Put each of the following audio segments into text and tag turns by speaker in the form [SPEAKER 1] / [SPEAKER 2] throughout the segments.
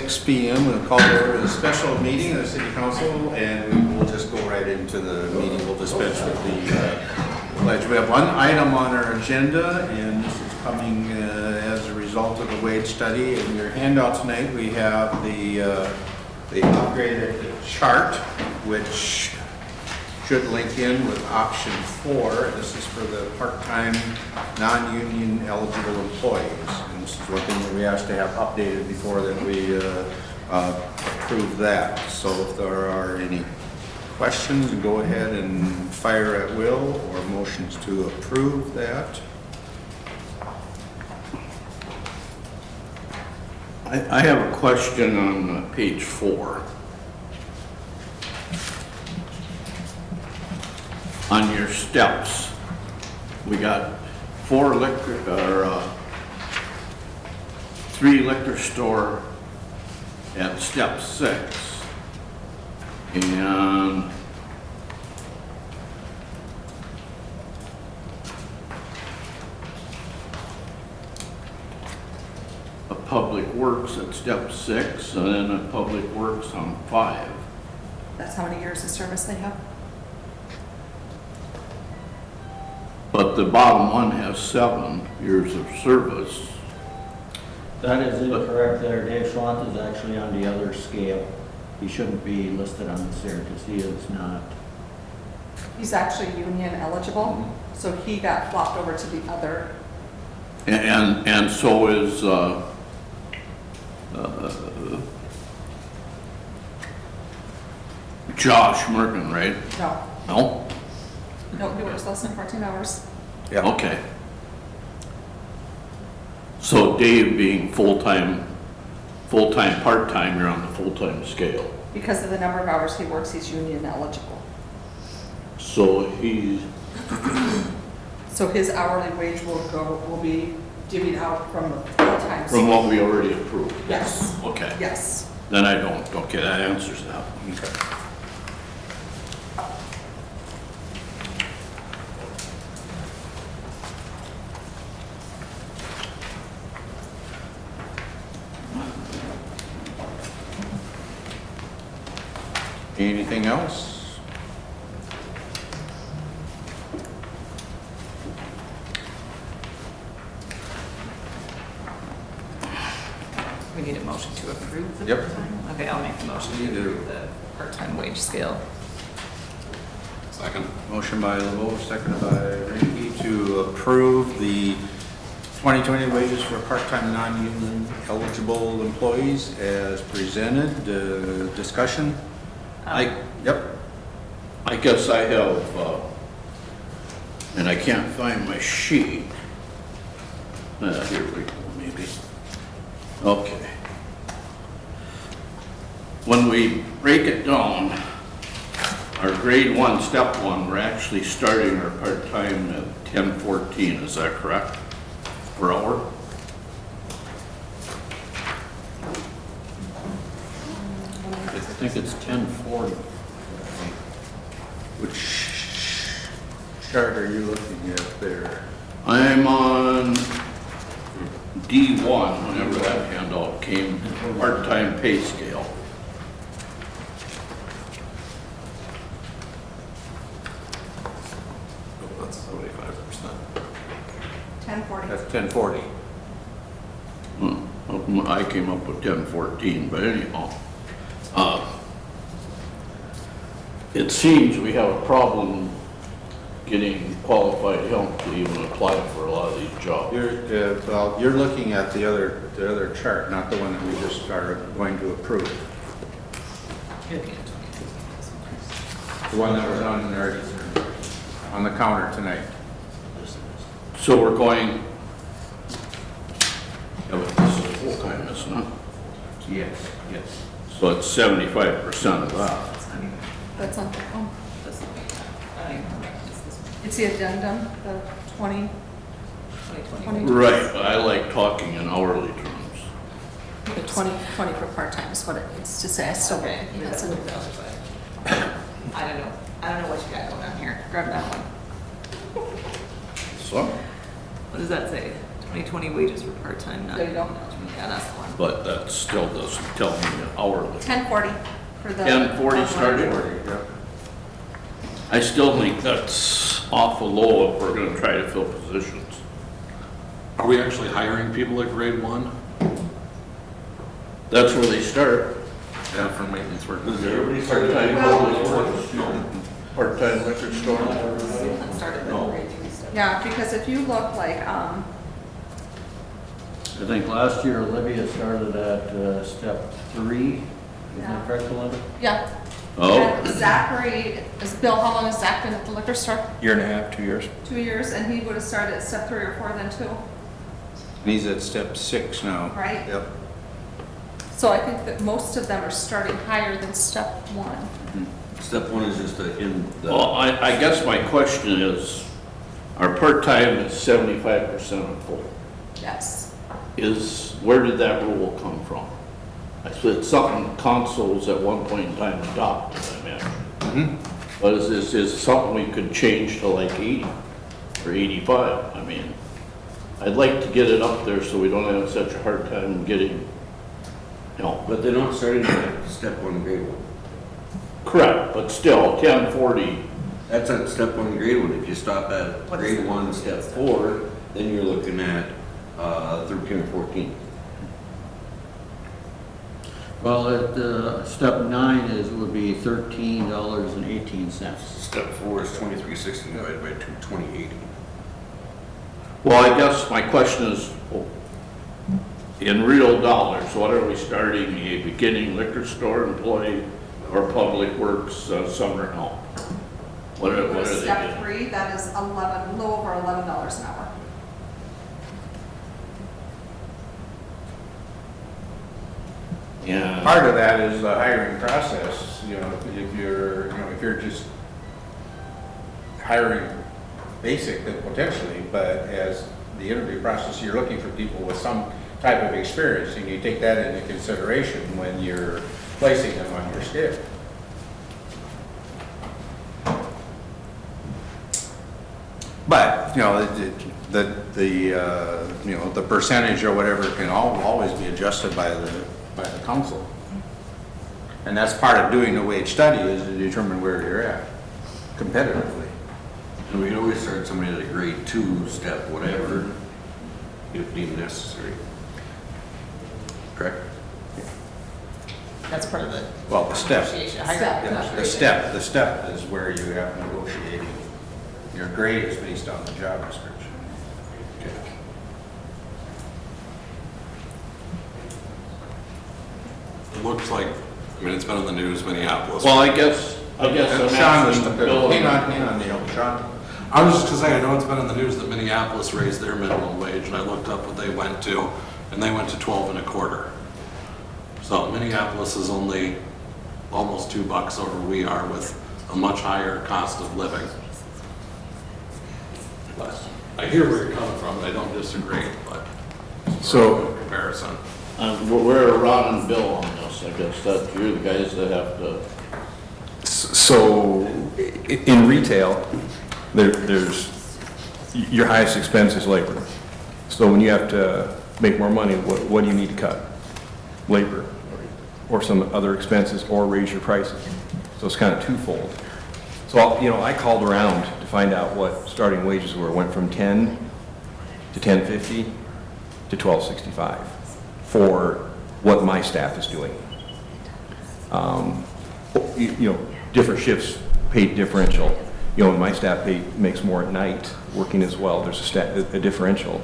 [SPEAKER 1] 6 p.m. We'll call over the special meeting of the City Council, and we will just go right into the meeting. We'll dispense with the pledge. We have one item on our agenda, and this is coming as a result of the wage study. In your handout tonight, we have the upgraded chart, which should link in with option 4. This is for the part-time, non-union eligible employees. And this is one thing that we asked to have updated before that we approve that. So if there are any questions, go ahead and fire at will, or motions to approve that.
[SPEAKER 2] I have a question on page 4. On your steps, we got 3 liquor store at step 6, and a Public Works at step 6, and then a Public Works on 5.
[SPEAKER 3] That's how many years of service they have?
[SPEAKER 2] But the bottom one has 7 years of service.
[SPEAKER 4] That is incorrect there. Dave Schwant is actually on the other scale. He shouldn't be listed on this here because he is not.
[SPEAKER 3] He's actually union eligible, so he got flopped over to the other.
[SPEAKER 2] And so is Josh Merkin, right?
[SPEAKER 3] No,
[SPEAKER 2] No?
[SPEAKER 3] no, he works less than 14 hours.
[SPEAKER 1] Yeah.
[SPEAKER 2] Okay. So Dave being full-time, part-time, you're on the full-time scale.
[SPEAKER 3] Because of the number of hours he works, he's union eligible.
[SPEAKER 2] So he's,
[SPEAKER 3] So his hourly wage will be divvied out from the full-time.
[SPEAKER 2] from what we already approved?
[SPEAKER 3] Yes.
[SPEAKER 2] Okay.
[SPEAKER 3] Yes.
[SPEAKER 2] Then I don't, okay, that answers that.
[SPEAKER 1] Okay. Anything else?
[SPEAKER 5] We need a motion to approve the
[SPEAKER 1] Yep.
[SPEAKER 5] part-time? Okay, I'll make the motion
[SPEAKER 1] You
[SPEAKER 5] to
[SPEAKER 1] do.
[SPEAKER 5] approve the part-time wage scale.
[SPEAKER 6] Second.
[SPEAKER 1] Motion by LeBeau, seconded by Ranky to approve the 2020 wages for part-time non-union eligible employees as presented. Discussion? Yep.
[SPEAKER 2] I guess I have, and I can't find my sheet. Here we go, maybe. Okay. When we break it down, our grade 1, step 1, we're actually starting our part-time at 10.14, is that correct? Per hour?
[SPEAKER 4] I think it's 1040.
[SPEAKER 1] Which chart are you looking at there?
[SPEAKER 2] I'm on D1, whenever that handout came, part-time pay scale.
[SPEAKER 6] That's 75%.
[SPEAKER 3] 1040.
[SPEAKER 1] That's 1040.
[SPEAKER 2] I came up with 10.14, but anyhow. It seems we have a problem getting qualified help to even apply for a lot of these jobs.
[SPEAKER 1] Well, you're looking at the other chart, not the one that we just are going to approve. The one that was on there, on the counter tonight.
[SPEAKER 2] So we're going, yeah, but this is full-time, isn't it?
[SPEAKER 1] Yes. Yes.
[SPEAKER 2] So it's 75% of that.
[SPEAKER 3] That's on, oh,
[SPEAKER 5] This will be, I don't even know, it's this one,
[SPEAKER 3] it's the addendum, the 20.
[SPEAKER 5] 2020.
[SPEAKER 2] Right, but I like talking in hourly terms.
[SPEAKER 3] The 20 for part-time is what it needs to say. I still,
[SPEAKER 5] Okay,
[SPEAKER 3] he
[SPEAKER 5] leave that
[SPEAKER 3] hasn't-
[SPEAKER 5] with the other side. I don't know what you got going on here. Grab that one.
[SPEAKER 2] So,
[SPEAKER 5] What does that say? 2020 wages for part-time,
[SPEAKER 3] There you go.
[SPEAKER 5] non-union Yeah, that's the one.
[SPEAKER 2] but that still doesn't tell me hourly.
[SPEAKER 3] 10:40 for the.
[SPEAKER 2] 10:40 starting? I still think that's awful low if we're gonna try to fill positions.
[SPEAKER 6] Are we actually hiring people at grade 1?
[SPEAKER 2] That's where they start.
[SPEAKER 6] Yeah, for maintenance workers.
[SPEAKER 2] Part-time public works, part-time liquor store.
[SPEAKER 5] Let's start at the
[SPEAKER 2] No.
[SPEAKER 5] grade two stuff.
[SPEAKER 3] Yeah, because if you look like,
[SPEAKER 4] I think last year Olivia started at step 3. Is
[SPEAKER 3] Yeah.
[SPEAKER 4] that correct, Olivia?
[SPEAKER 3] yeah.
[SPEAKER 2] Oh,
[SPEAKER 3] And Zachary, Bill, how long has Zach been at the liquor store?
[SPEAKER 7] Year and a half, 2 years.
[SPEAKER 3] 2 years, and he would have started at step 3 or 4 then too,
[SPEAKER 1] And he's at step 6 now.
[SPEAKER 3] right?
[SPEAKER 1] Yep.
[SPEAKER 3] So I think that most of them are starting higher than step 1.
[SPEAKER 8] Step 1 is just
[SPEAKER 2] well, I guess my question is, our part-time is 75% of full.
[SPEAKER 3] Yes.
[SPEAKER 2] Where did that rule come from? I said something consoles at one point in time adopted, I imagine. But is this something we could change to like 80 or 85? I mean, I'd like to get it up there so we don't have such a hard time getting,
[SPEAKER 8] but they're not starting at step 1 grade 1.
[SPEAKER 2] correct, but still, 1040,
[SPEAKER 8] That's at step 1 grade 1. If you stop at
[SPEAKER 5] What is
[SPEAKER 8] grade
[SPEAKER 5] that?
[SPEAKER 8] 1, step 4, then you're looking at 13 or 14.
[SPEAKER 4] Well, at step 9 would be $13.18.
[SPEAKER 8] Step 4 is 2360 divided by 2080.
[SPEAKER 2] well, I guess my question is, in real dollars, what are we starting, a beginning liquor store employee or public works summer help? What are they
[SPEAKER 3] Step
[SPEAKER 2] getting?
[SPEAKER 3] 3, that is 11, little over $11 an hour.
[SPEAKER 2] Yeah.
[SPEAKER 1] Part of that is the hiring process, if you're just hiring basic, then potentially, but as the interview process, you're looking for people with some type of experience, and you take that into consideration when you're placing them on your scale. But, the percentage or whatever can always be adjusted by the council. And that's part of doing the wage study, is to determine where you're at competitively.
[SPEAKER 8] And we can always start somebody at a grade 2, step whatever, if deemed necessary. Correct?
[SPEAKER 5] That's part of the
[SPEAKER 1] Well, the step,
[SPEAKER 5] negotiation.
[SPEAKER 3] Step.
[SPEAKER 1] yeah, the step is where you have negotiating. Your grade is based on the job description.
[SPEAKER 6] It looks like, it's been in the news, Minneapolis.
[SPEAKER 2] Well, I guess I'm
[SPEAKER 1] Sean was,
[SPEAKER 2] asking Bill.
[SPEAKER 1] hang on, Neil, Sean.
[SPEAKER 6] I was just gonna say, I know it's been in the news that Minneapolis raised their minimum wage, and I looked up what they went to, and they went to 12 and a quarter. So Minneapolis is only almost $2 over we are, with a much higher cost of living. But I hear where you're coming from, and I don't disagree, but
[SPEAKER 7] So,
[SPEAKER 6] in comparison.
[SPEAKER 2] Where are Ron and Bill on this? I guess that you're the guys that have to.
[SPEAKER 7] in retail, there's, your highest expense is labor. So when you have to make more money, what do you need to cut? Labor, or some other expenses, or raise your prices. So it's kind of twofold. So, I called around to find out what starting wages were. Went from 10 to 10.50 to 12.65 for what my staff is doing. Different shifts paid differential. My staff makes more at night working as well. There's a differential.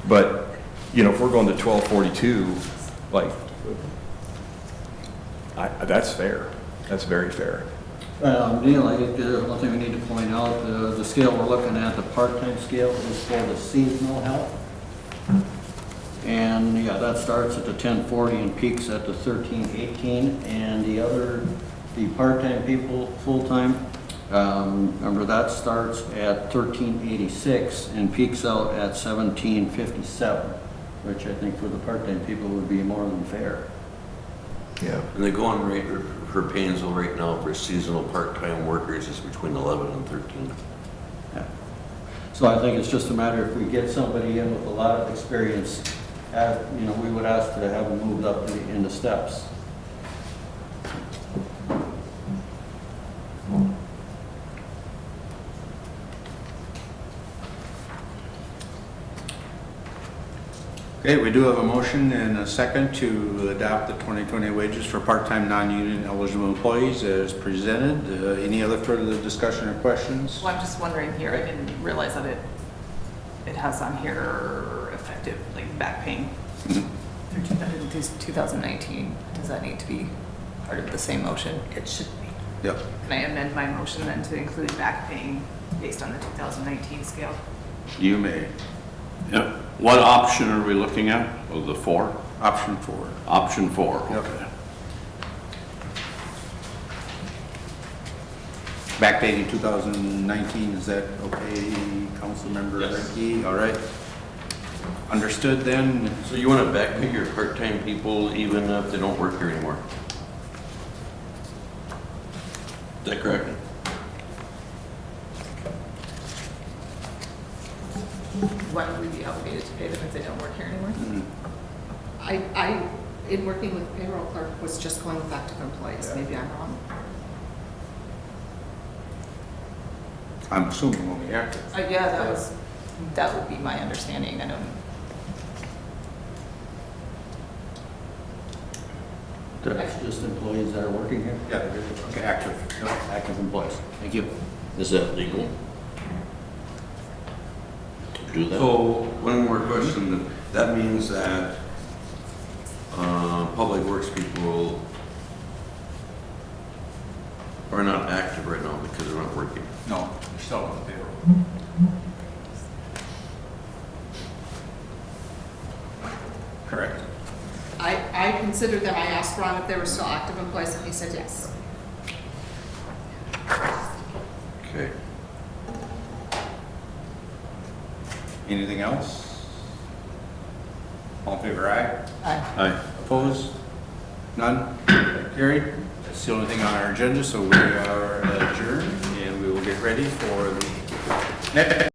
[SPEAKER 7] But, if we're going to 12.42, that's fair. That's very fair.
[SPEAKER 4] Neil, I think one thing we need to point out, the scale we're looking at, the part-time scale, is for the seasonal help. And yeah, that starts at the 1040 and peaks at the 1318. And the part-time people, full-time, remember that starts at 1386 and peaks out at 1757, which I think for the part-time people would be more than fair.
[SPEAKER 7] Yeah.
[SPEAKER 8] And the going rate for Painesville right now for seasonal part-time workers is between 11 and 13.
[SPEAKER 4] Yeah. So I think it's just a matter if we get somebody in with a lot of experience we would ask to have them moved up in the steps.
[SPEAKER 1] Okay, we do have a motion and a second to adopt the 2020 wages for part-time, non-union eligible employees as presented. Any other further discussion or questions?
[SPEAKER 5] Well, I'm just wondering here, I didn't realize that it has on here effective, like back paying through 2019. Does that need to be part of the same motion?
[SPEAKER 3] It should be.
[SPEAKER 1] Yep.
[SPEAKER 5] Can I amend my motion then to include back paying based on the 2019 scale?
[SPEAKER 1] You may.
[SPEAKER 2] Yeah. What option are we looking at? Of the four?
[SPEAKER 1] Option 4.
[SPEAKER 2] Option 4,
[SPEAKER 1] Yep.
[SPEAKER 2] okay.
[SPEAKER 1] Backdating 2019, is that okay, Councilmember Lenke? All right. Understood then?
[SPEAKER 8] So you want to back pay your part-time people even if they don't work here anymore? Is that correct?
[SPEAKER 5] Why would we be obligated to pay them if they don't work here anymore?
[SPEAKER 3] I, in working with payroll clerk, was just going with active employees. Maybe I'm wrong.
[SPEAKER 1] I'm assuming only active.
[SPEAKER 5] Yeah, that would be my understanding. I don't,
[SPEAKER 4] That's just employees that are working here?
[SPEAKER 1] Yeah, okay, active.
[SPEAKER 4] Active employees. Thank you.
[SPEAKER 2] Is that legal? To do that?
[SPEAKER 8] So, one more question, that means that, public works people are not active right now because they're not working.
[SPEAKER 1] No, you're still on the payroll. Correct.
[SPEAKER 3] I considered them, I asked Ron if they were still active employees, and he said yes.
[SPEAKER 8] Okay.
[SPEAKER 1] Anything else? All in favor, aye?
[SPEAKER 2] Aye.
[SPEAKER 1] Opposed? None? Carried? That's the only thing on our agenda, so we are adjourned, and we will get ready for the next